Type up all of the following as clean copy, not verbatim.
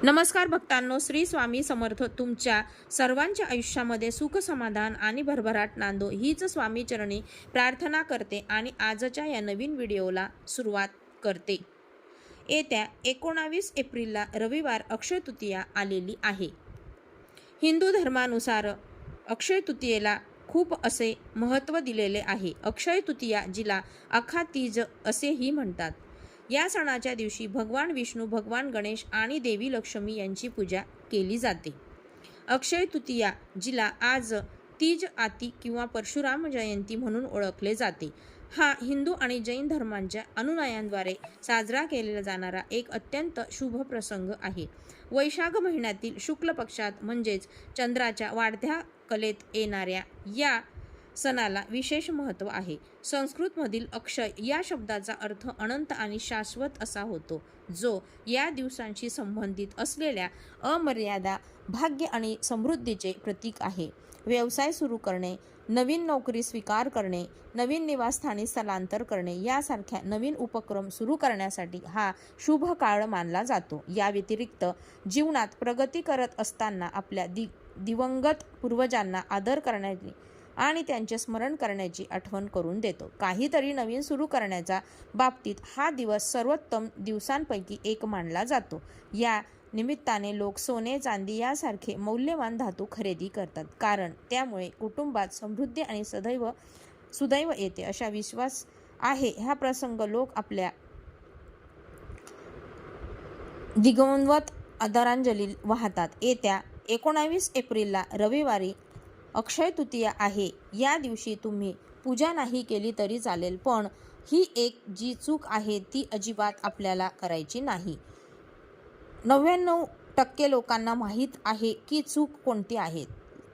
नमस्कार भक्तांनो, श्री स्वामी समर्थ तुमच्या सर्वांच्या आयुष्यामध्ये सुख समाधान आणि भरभराट नांदो हीच स्वामी चरणी प्रार्थना करते आणि आजच्या या नवीन व्हिडिओला सुरुवात करते। येत्या 19 एप्रिलला रविवार अक्षय तृतीया आलेली आहे। हिंदू धर्मानुसार अक्षय तृतीयेला खूप असे महत्त्व दिलेले आहे। अक्षय तृतीया जिला अखा तीज असेही म्हणतात। या सणाच्या दिवशी भगवान विष्णू, भगवान गणेश आणि देवी लक्ष्मी यांची पूजा केली जाते। अक्षय तृतीया जिला आज तीज आती किंवा परशुराम जयंती म्हणून ओळखले जाते। हा हिंदू आणि जैन धर्मांच्या अनुयायांद्वारे साजरा केला जाणारा एक अत्यंत शुभ प्रसंग आहे। वैशाख महिन्यातील शुक्ल पक्षात म्हणजेच चंद्राच्या वाढत्या कलेत येणाऱ्या या सणाला विशेष महत्त्व आहे। संस्कृतमधील अक्षय या शब्दाचा अर्थ अनंत आणि शाश्वत असा होतो, जो या दिवसांशी संबंधित असलेल्या अमर्यादा भाग्य आणि समृद्धीचे प्रतीक आहे। व्यवसाय सुरू करणे, नवीन नोकरी स्वीकार करणे, नवीन निवासस्थानी स्थलांतर करणे यासारख्या नवीन उपक्रम सुरू करण्यासाठी हा शुभ काळ मानला जातो। या व्यतिरिक्त जीवनात प्रगती करत असताना आपल्या दिवंगत पूर्वजांना आदर करण्याची आणि त्यांचे स्मरण करण्याची आठवण करून देतो। काहीतरी नवीन सुरू करण्याच्या बाबतीत हा दिवस सर्वोत्तम दिवसांपैकी एक मानला जातो। या निमित्ताने लोक सोने, चांदी यासारखे मौल्यवान धातू खरेदी करतात, कारण त्यामुळे कुटुंबात समृद्धी आणि सुदैव येते असा विश्वास आहे। हा प्रसंग लोक आपल्या दिवंगत आदरांजली वाहतात। येत्या 19 एप्रिलला रविवारी अक्षय तृतीया आहे। या दिवशी तुम्ही पूजा नाही केली तरी चालेल, पण ही एक जी चूक आहे ती अजिबात आपल्याला करायची नाही। 99% लोकांना माहीत आहे की चूक कोणती आहे,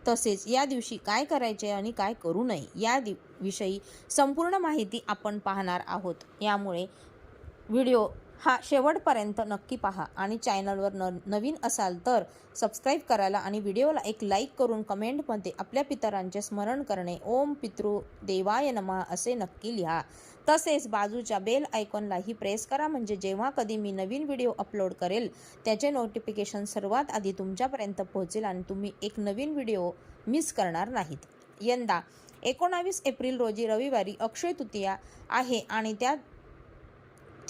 तसेच या दिवशी काय करायचे आणि काय करू नये या विषयी संपूर्ण माहिती आपण पाहणार आहोत। यामुळे व्हिडिओ हा शेवटपर्यंत नक्की पहा आणि चॅनलवर नवीन असाल तर सबस्क्राईब करायला आणि व्हिडिओला एक लाईक करून कमेंटमध्ये आपल्या पितरांचे स्मरण करणे, ओम पितृदेवाय नमः असे नक्की लिहा। तसेच बाजूच्या बेल आयकॉनलाही प्रेस करा, म्हणजे जेव्हा कधी मी नवीन व्हिडिओ अपलोड करेल त्याचे नोटिफिकेशन सर्वात आधी तुमच्यापर्यंत पोहोचेल आणि तुम्ही एक नवीन व्हिडिओ मिस करणार नाहीत। यंदा 19 एप्रिल रोजी रविवारी अक्षय तृतीया आहे आणि त्या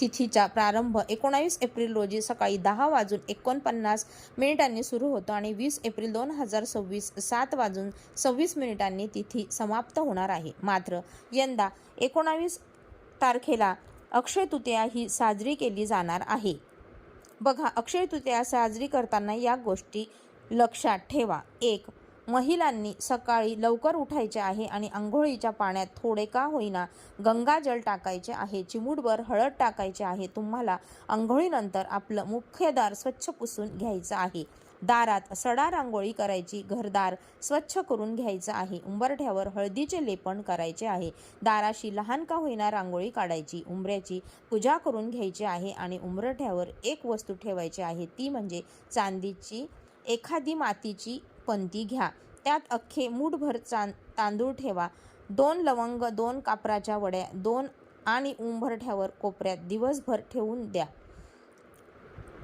तिथीचा प्रारंभ 19 एप्रिल रोजी सकाळी 10:49 सुरू होतो आणि 20 एप्रिल 2026 7:26 तिथी समाप्त होणार आहे। मात्र यंदा 19 तारखेला अक्षय तृतीया ही साजरी केली जाणार आहे। बघा, अक्षय तृतीया साजरी करताना या गोष्टी लक्षात ठेवा। 1. महिलांनी सकाळी लवकर उठायचे आहे आणि अंघोळीच्या पाण्यात थोडे का होईना गंगाजल टाकायचे आहे, चिमूटभर हळद टाकायचे आहे। तुम्हाला अंघोळीनंतर आपलं मुख्य दार स्वच्छ पुसून घ्यायचं आहे। दारात सडा रांगोळी करायची, घरदार स्वच्छ करून घ्यायचं आहे। उंबरठ्यावर हळदीचे लेपन करायचे आहे। दाराशी लहान का होईना रांगोळी काढायची, उंबऱ्याची पूजा करून घ्यायची आहे आणि उंबरठ्यावर एक वस्तू ठेवायची आहे, ती म्हणजे चांदीची एखादी मातीची पंती घ्या, त्यात अख्खे मूठभर तांदूळ ठेवा, 2 लवंग, 2 कापराच्या वड्या, 2 आणि उंबरठ्यावर कोपऱ्यात दिवसभर ठेवून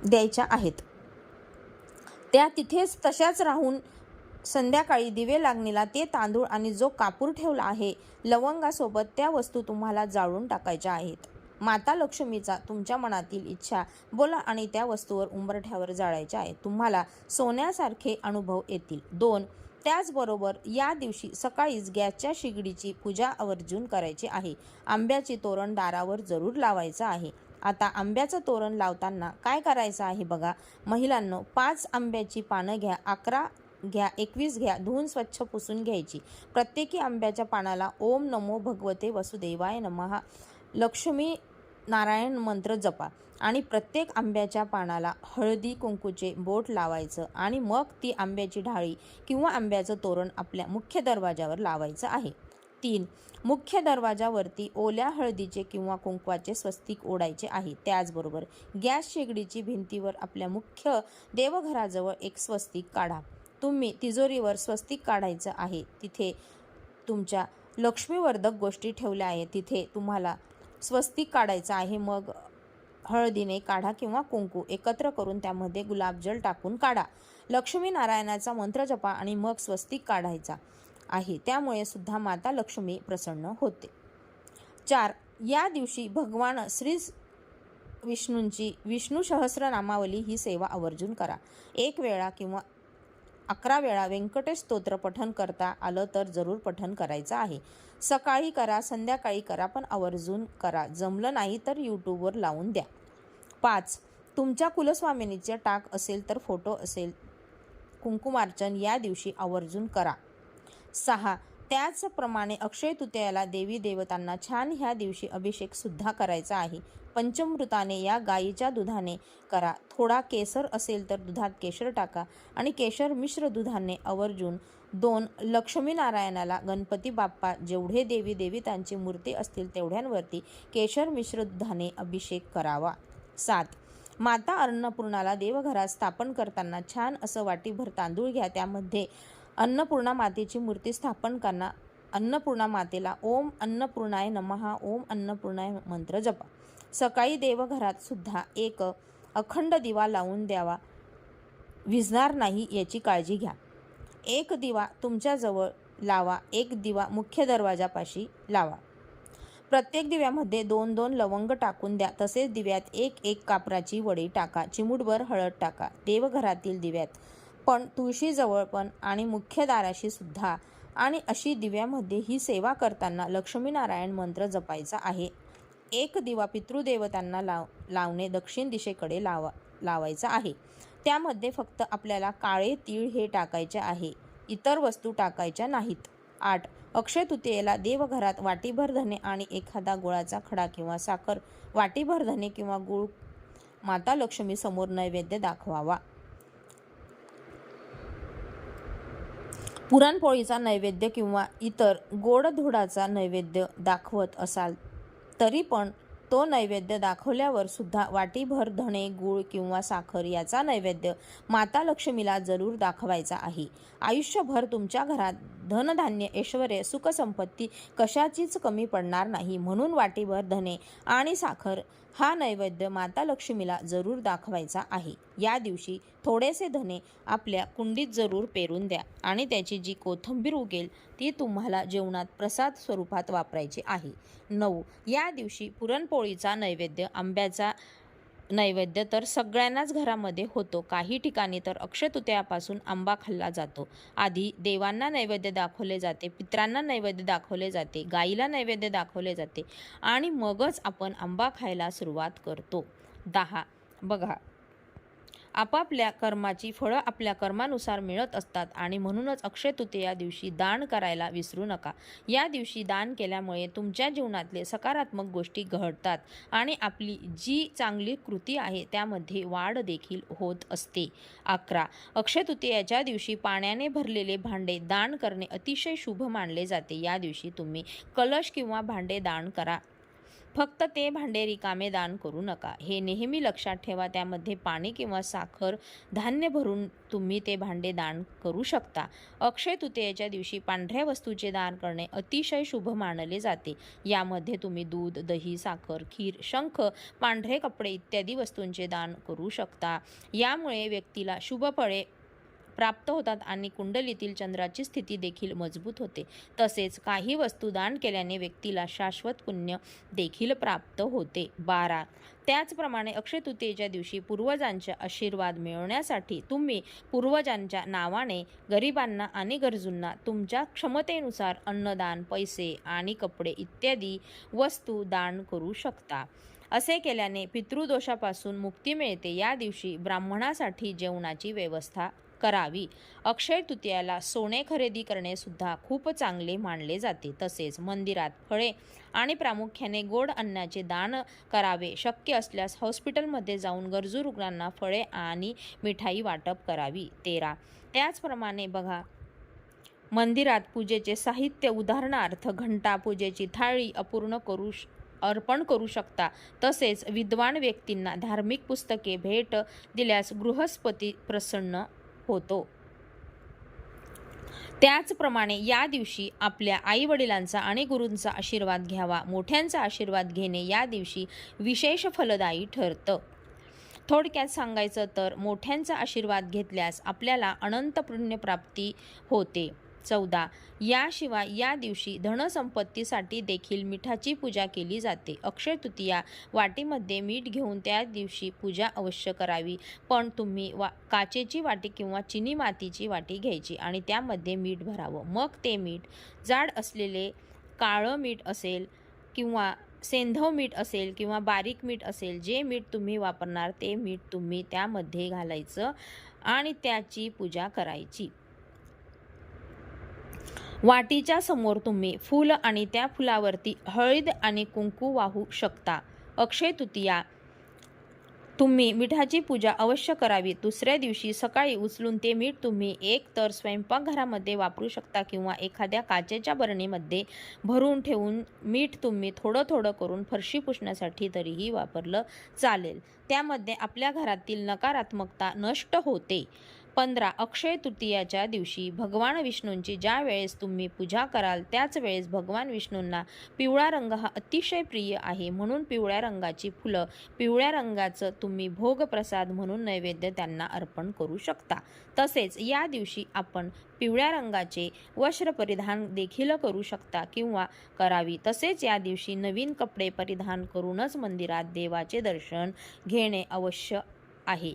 द्यायच्या आहेत। त्या तिथेच तशाच राहून संध्याकाळी दिवे लागणीला ते तांदूळ आणि जो कापूर ठेवला आहे लवंगासोबत त्या वस्तू तुम्हाला जाळून टाकायच्या आहेत। माता लक्ष्मीचा तुमच्या मनातील इच्छा बोला आणि त्या वस्तूवर उंबरठ्यावर जाळायच्या आहेत। तुम्हाला सोन्यासारखे अनुभव येतील। 2. त्याचबरोबर या दिवशी सकाळीच गॅसच्या शेगडीची पूजा आवर्जून करायची आहे। आंब्याचे तोरण दारावर जरूर लावायचं आहे। आता आंब्याचं तोरण लावताना काय करायचं आहे बघा महिलांनो, 5 आंब्याची पानं घ्या, 11 घ्या, 21 घ्या, धुवून स्वच्छ पुसून घ्यायची। प्रत्येकी आंब्याच्या पानाला ओम नमो भगवते वसुदेवाय नमः लक्ष्मी नारायण मंत्र जपा आणि प्रत्येक आंब्याच्या पानाला हळदी कुंकूचे बोट लावायचं आणि मग ती आंब्याची ढाळी किंवा आंब्याचं तोरण आपल्या मुख्य दरवाजावर लावायचं आहे। 3. मुख्य दरवाजावरती ओल्या हळदीचे किंवा कुंकवाचे स्वस्तिक ओढायचे आहे। त्याचबरोबर गॅस शेगडीची भिंतीवर आपल्या मुख्य देवघराजवळ एक स्वस्तिक काढा। तुम्ही तिजोरीवर स्वस्तिक काढायचं आहे, तिथे तुमच्या लक्ष्मीवर्धक गोष्टी ठेवल्या आहेत तिथे तुम्हाला स्वस्तिक काढायचं आहे। मग हळदीने काढा किंवा कुंकू एकत्र करून त्यामध्ये गुलाबजल टाकून काढा. लक्ष्मी नारायणाचा मंत्र जपा आणि मग स्वस्तिक काढायचा आहे. त्यामुळे सुद्धा माता लक्ष्मी प्रसन्न होते. 4. या दिवशी भगवान श्री विष्णूंची विष्णू सहस्रनामावली ही सेवा आवर्जून करा. 1 वेळा किंवा 11 वेळा व्यंकटेश स्तोत्र पठण करता आलं तर जरूर पठण करायचं आहे. सकाळी करा, संध्याकाळी करा, पण आवर्जून करा. जमलं नाही तर यूट्यूबवर लावून द्या. 5. तुमच्या कुलस्वामिनीचे टाक असेल तर फोटो असेल कुंकुमार्चन या दिवशी आवर्जून करा. 6. त्याचप्रमाणे अक्षय तृतीयाला देवी देवतांना छान ह्या दिवशी अभिषेक सुद्धा करायचा आहे. पंचमृताने या गाईच्या दुधाने करा. थोडा केसर असेल तर दुधात केशर टाका आणि केशर मिश्र दुधाने आवर्जून 2 लक्ष्मीनारायणाला गणपती बाप्पा जेवढे देवी देवतांची मूर्ती असतील तेवढ्यांवरती केशर मिश्र दुधाने अभिषेक करावा. 7. माता अन्नपूर्णाला देवघरात स्थापन करताना छान असं वाटीभर तांदूळ घ्या. त्यामध्ये अन्नपूर्णा मातेची मूर्ती स्थापन करताना अन्नपूर्णा मातेला ओम अन्नपूर्णाय नमः ओम अन्नपूर्णाय मंत्र जपा. सकाळी देवघरात सुद्धा एक अखंड दिवा लावून द्यावा. विझणार नाही याची काळजी घ्या. 1 दिवा तुमच्याजवळ लावा. 1 दिवा मुख्य दरवाजापाशी लावा. प्रत्येक दिव्यामध्ये 2-2 लवंग टाकून द्या. तसेच दिव्यात 1-1 कापराची वडी टाका. चिमूटभर हळद टाका. देवघरातील दिव्यात पण, तुळशीजवळ पण आणि मुख्य दाराशी सुद्धा. आणि अशी दिव्यामध्ये ही सेवा करताना लक्ष्मीनारायण मंत्र जपायचा आहे. 1 दिवा पितृदेवतांना लावणे दक्षिण दिशेकडे लावायचा आहे. त्यामध्ये फक्त आपल्याला काळे तीळ हे टाकायचे आहे. इतर वस्तू टाकायच्या नाहीत. 8. अक्षय तृतीयेला देवघरात वाटीभर धने आणि एखादा गुळाचा खडा किंवा साखर वाटीभर धने किंवा गुळ माता लक्ष्मी समोर नैवेद्य दाखवावा. पुरणपोळीचा नैवेद्य किंवा इतर गोडधोडाचा नैवेद्य दाखवत असाल तरी पण तो नैवेद्य दाखवल्यावर सुद्धा वाटीभर धणे गूळ किंवा साखर याचा नैवेद्य माता लक्ष्मीला जरूर दाखवायचा आहे. आयुष्यभर तुमच्या घरात धनधान्य ऐश्वर्य सुखसंपत्ती कशाचीच कमी पडणार नाही. म्हणून वाटीभर धने आणि साखर हा नैवेद्य माता लक्ष्मीला जरूर दाखवायचा आहे. या दिवशी थोडेसे धने आपल्या कुंडीत जरूर पेरून द्या आणि त्याची जी कोथिंबीर उगेल ती तुम्हाला जेवणात प्रसाद स्वरूपात वापरायची आहे. 9. या दिवशी पुरणपोळीचा नैवेद्य आंब्याचा नैवेद्य तर सगळ्यांनाच घरामध्ये होतो. काही ठिकाणी तर अक्षय तृतीयापासून आंबा खाल्ला जातो. आधी देवांना नैवेद्य दाखवले जाते, पितरांना नैवेद्य दाखवले जाते, गाईला नैवेद्य दाखवले जाते आणि मगच आपण आंबा खायला सुरुवात करतो. 10. बघा, आपापल्या कर्माची फळं आपल्या कर्मानुसार मिळत असतात आणि म्हणूनच अक्षय तृतीया दिवशी दान करायला विसरू नका. या दिवशी दान केल्यामुळे तुमच्या जीवनातले सकारात्मक गोष्टी घडतात आणि आपली जी चांगली कृती आहे त्यामध्ये वाढ देखील होत असते. 11. अक्षय तृतीयाच्या दिवशी पाण्याने भरलेले भांडे दान करणे अतिशय शुभ मानले जाते. या दिवशी तुम्ही कलश किंवा भांडे दान करा. फक्त ते भांडे रिकामे दान करू नका. हे नेहमी लक्षात ठेवा. त्यामध्ये पाणी किंवा साखर धान्य भरून तुम्ही ते भांडे दान करू शकता. अक्षय तृतीयेच्या दिवशी पांढऱ्या वस्तूचे दान करणे अतिशय शुभ मानले जाते. यामध्ये तुम्ही दूध, दही, साखर, खीर, शंख, पांढरे कपडे इत्यादी वस्तूंचे दान करू शकता. यामुळे व्यक्तीला शुभ फळे प्राप्त होतात आणि कुंडलीतील चंद्राची स्थिती देखील मजबूत होते. तसेच काही वस्तू दान केल्याने व्यक्तीला शाश्वत पुण्य देखील प्राप्त होते. 12. त्याचप्रमाणे अक्षय तृतीयेच्या दिवशी पूर्वजांचे आशीर्वाद मिळवण्यासाठी तुम्ही पूर्वजांच्या नावाने गरिबांना आणि गरजूंना तुमच्या क्षमतेनुसार अन्नदान, पैसे आणि कपडे इत्यादी वस्तू दान करू शकता. असे केल्याने पितृदोषापासून मुक्ती मिळते. या दिवशी ब्राह्मणासाठी जेवणाची व्यवस्था करावी. अक्षय तृतीयाला सोने खरेदी करणे सुद्धा खूप चांगले मानले जाते. तसेच मंदिरात फळे आणि प्रामुख्याने गोड अन्नाचे दान करावे. शक्य असल्यास हॉस्पिटलमध्ये जाऊन गरजू रुग्णांना फळे आणि मिठाई वाटप करावी. 13. त्याचप्रमाणे बघा, मंदिरात पूजेचे साहित्य उदाहरणार्थ घंटा, पूजेची थाळी अर्पण करू शकता. तसेच विद्वान व्यक्तींना धार्मिक पुस्तके भेट दिल्यास बृहस्पती प्रसन्न होतो. त्याचप्रमाणे या दिवशी आपल्या आईवडिलांचा आणि गुरूंचा आशीर्वाद घ्यावा. मोठ्यांचा आशीर्वाद घेणे या दिवशी विशेष फलदायी ठरतं. थोडक्यात सांगायचं तर मोठ्यांचा आशीर्वाद घेतल्यास आपल्याला अनंत पुण्यप्राप्ती होते. 14. याशिवाय या दिवशी धनसंपत्तीसाठी देखील मिठाची पूजा केली जाते. अक्षय तृतीया वाटीमध्ये मीठ घेऊन त्या दिवशी पूजा अवश्य करावी. पण तुम्ही काचेची वाटी किंवा चिनी मातीची वाटी घ्यायची आणि त्यामध्ये मीठ भरावं. मग ते मीठ जाड असलेले काळं मीठ असेल किंवा सेंधव मीठ असेल किंवा बारीक मीठ असेल, जे मीठ तुम्ही वापरणार ते मीठ तुम्ही त्यामध्ये घालायचं आणि त्याची पूजा करायची. वाटीच्या समोर तुम्ही फूल आणि त्या फुलावरती हळद आणि कुंकू वाहू शकता. अक्षय तृतीया तुम्ही मिठाची पूजा अवश्य करावी. दुसऱ्या दिवशी सकाळी उचलून ते मीठ तुम्ही एक तर स्वयंपाकघरामध्ये वापरू शकता किंवा एखाद्या काचेच्या बरणीमध्ये भरून ठेवून मीठ तुम्ही थोडं थोडं करून फरशी पुसण्यासाठी तरीही वापरलं चालेल. त्यामध्ये आपल्या घरातील नकारात्मकता नष्ट होते. 15. अक्षय तृतीयाच्या दिवशी भगवान विष्णूंची ज्या वेळेस तुम्ही पूजा कराल त्याच वेळेस भगवान विष्णूंना पिवळा रंग हा अतिशय प्रिय आहे. म्हणून पिवळ्या रंगाची फुलं, पिवळ्या रंगाचं तुम्ही भोगप्रसाद म्हणून नैवेद्य त्यांना अर्पण करू शकता. तसेच या दिवशी आपण पिवळ्या रंगाचे वस्त्र परिधान देखील करू शकता किंवा करावी. तसेच या दिवशी नवीन कपडे परिधान करूनच मंदिरात देवाचे दर्शन घेणे आवश्यक आहे.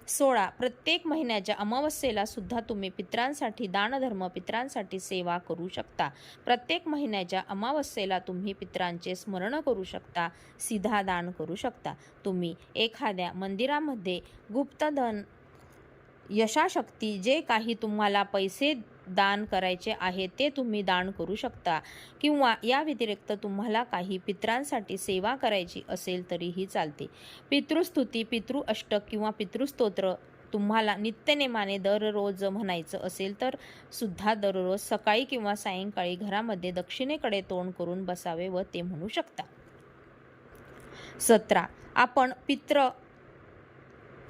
16. प्रत्येक महिन्याच्या अमावस्येला सुद्धा तुम्ही पितरांसाठी दानधर्म, पितरांसाठी सेवा करू शकता. प्रत्येक महिन्याच्या अमावस्येला तुम्ही पितरांचे स्मरण करू शकता, सीधा दान करू शकता. तुम्ही एखाद्या मंदिरामध्ये गुप्तधन, यशाशक्ती, जे काही तुम्हाला पैसे दान करायचे आहे ते तुम्ही दान करू शकता किंवा या व्यतिरिक्त तुम्हाला काही पितरांसाठी सेवा करायची असेल तरीही चालते. पितृस्तुती, पितृअष्टक किंवा पितृस्तोत्र तुम्हाला नित्यनेमाने दररोज म्हणायचं असेल तर सुद्धा दररोज सकाळी किंवा सायंकाळी घरामध्ये दक्षिणेकडे तोंड करून बसावे व ते म्हणू शकता. 17. आपण पितृ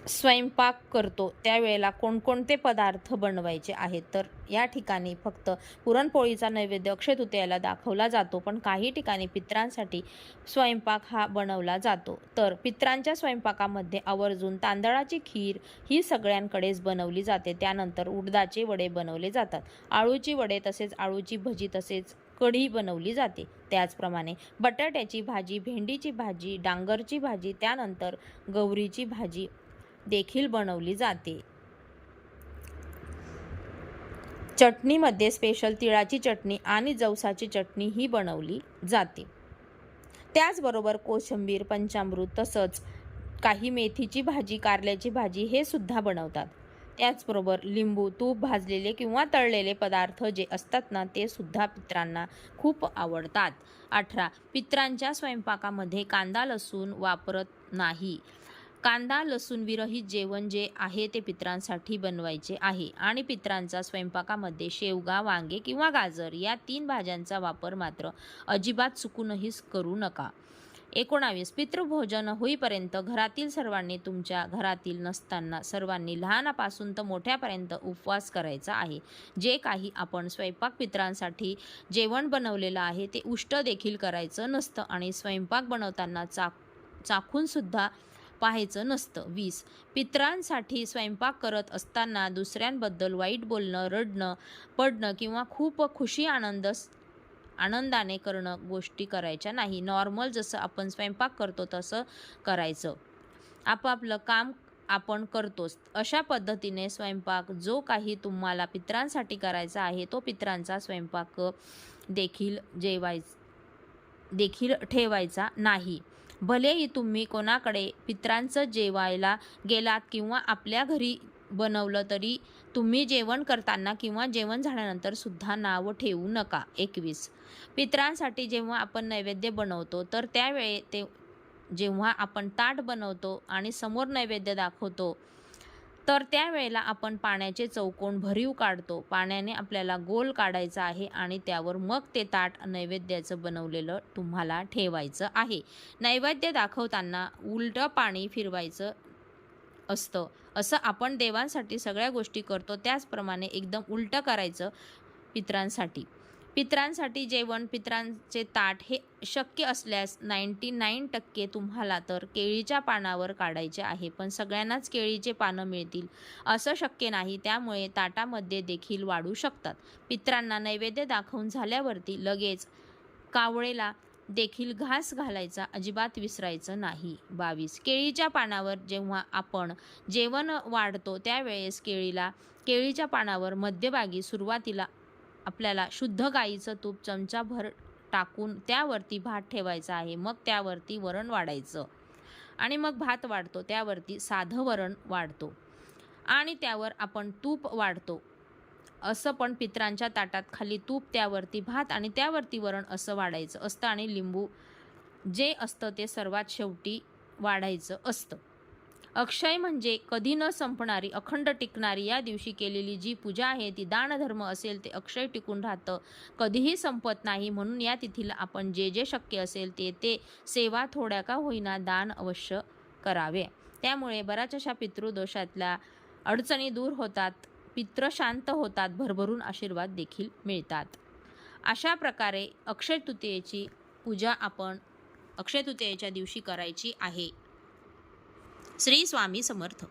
स्वयंपाक करतो त्यावेळेला कोणकोणते पदार्थ बनवायचे आहेत तर या ठिकाणी फक्त पुरणपोळीचा नैवेद्य अक्षय तृतीयेला दाखवला जातो, पण काही ठिकाणी पितरांसाठी स्वयंपाक हा बनवला जातो. तर पितरांच्या स्वयंपाकामध्ये आवर्जून तांदळाची खीर ही सगळ्यांकडेच बनवली जाते. त्यानंतर उडदाचे वडे बनवले जातात, आळूची वडे, तसेच आळूची भजी, तसेच कढी बनवली जाते. त्याचप्रमाणे बटाट्याची भाजी, भेंडीची भाजी, डांगरची भाजी, त्यानंतर गौरीची भाजी देखील बनवली जाते. चटणीमध्ये स्पेशल तिळाची चटणी आणि जवसाची चटणी ही बनवली जाते. त्याचबरोबर कोशिंबीर, पंचामृत, तसंच काही मेथीची भाजी, कारल्याची भाजी हे सुद्धा बनवतात. त्याचबरोबर लिंबू, तूप, भाजलेले किंवा तळलेले पदार्थ जे असतात ना ते सुद्धा पितरांना खूप आवडतात. 18. पितरांच्या स्वयंपाकामध्ये कांदा लसूण वापरत नाही. कांदा लसूण विरहित जेवण जे आहे ते पितरांसाठी बनवायचे आहे आणि पितरांच्या स्वयंपाकामध्ये शेवगा, वांगे किंवा गाजर या 3 भाज्यांचा वापर मात्र अजिबात चुकूनही करू नका. 19. पितृभोजन होईपर्यंत घरातील सर्वांनी, तुमच्या घरातील नसताना सर्वांनी लहानापासून तर मोठ्यापर्यंत उपवास करायचा आहे. जे काही आपण स्वयंपाक पितरांसाठी जेवण बनवलेलं आहे ते उष्ट देखील करायचं नसतं आणि स्वयंपाक बनवताना चाखून सुद्धा पाहायचं नसतं. 20. पितरांसाठी स्वयंपाक करत असताना दुसऱ्यांबद्दल वाईट बोलणं, रडणं, पडणं किंवा खूप खुशी आनंदाने करणं गोष्टी करायच्या नाही. नॉर्मल जसं आपण स्वयंपाक करतो तसं करायचं. आपापलं काम आपण करतोच अशा पद्धतीने स्वयंपाक जो काही तुम्हाला पितरांसाठी करायचा आहे तो पितरांचा स्वयंपाक देखील ठेवायचा नाही. भलेही तुम्ही कोणाकडे पितरांचं जेवायला गेलात किंवा आपल्या घरी बनवलं तरी तुम्ही जेवण करताना किंवा जेवण झाल्यानंतर सुद्धा नाव ठेवू नका. 21. पितरांसाठी जेव्हा आपण नैवेद्य बनवतो तर त्यावेळी जेव्हा आपण ताट बनवतो आणि समोर नैवेद्य दाखवतो तर त्यावेळेला आपण पाण्याचे चौकोन भरीव काढतो. पाण्याने आपल्याला गोल काढायचा आहे आणि त्यावर मग ते ताट नैवेद्याचं बनवलेलं तुम्हाला ठेवायचं आहे. नैवेद्य दाखवताना उलटं पाणी फिरवायचं असतं असं आपण देवांसाठी सगळ्या गोष्टी करतो त्याचप्रमाणे एकदम उलटं करायचं पितरांसाठी. पितरांसाठी जेवण, पितरांचे ताट हे शक्य असल्यास 99% तुम्हाला तर केळीच्या पानावर काढायचे आहे. पण सगळ्यांनाच केळीचे पानं मिळतील असं शक्य नाही, त्यामुळे ताटामध्ये देखील वाढू शकतात. पितरांना नैवेद्य दाखवून झाल्यावरती लगेच कावळेला देखील घास घालायचा अजिबात विसरायचं नाही. 22. केळीच्या पानावर जेव्हा आपण जेवण वाढतो त्यावेळेस केळीच्या पानावर मध्यभागी सुरुवातीला आपल्याला शुद्ध गाईचं तूप चमचाभर टाकून त्यावरती भात ठेवायचा आहे. मग त्यावरती वरण वाढायचं आणि मग भात वाढतो त्यावरती साधं वरण वाढतो आणि त्यावर आपण तूप वाढतो. असं पण पितरांच्या ताटात खाली तूप, त्यावरती भात आणि त्यावरती वरण असं वाढायचं असतं आणि लिंबू जे असतं ते सर्वात शेवटी वाढायचं असतं. अक्षय म्हणजे कधी न संपणारी, अखंड टिकणारी. या दिवशी केलेली जी पूजा आहे ती दानधर्म असेल ते अक्षय टिकून राहतं, कधीही संपत नाही. म्हणून या तिथीला आपण जे जे शक्य असेल ते सेवा थोड्या का होईना दान अवश्य करावे. त्यामुळे बऱ्याच अशा पितृदोषातल्या अडचणी दूर होतात, पितृ शांत होतात, भरभरून आशीर्वाद देखील मिळतात. अशा प्रकारे अक्षय तृतीयेची पूजा आपण अक्षय तृतीयेच्या दिवशी करायची आहे. श्री स्वामी समर्थ.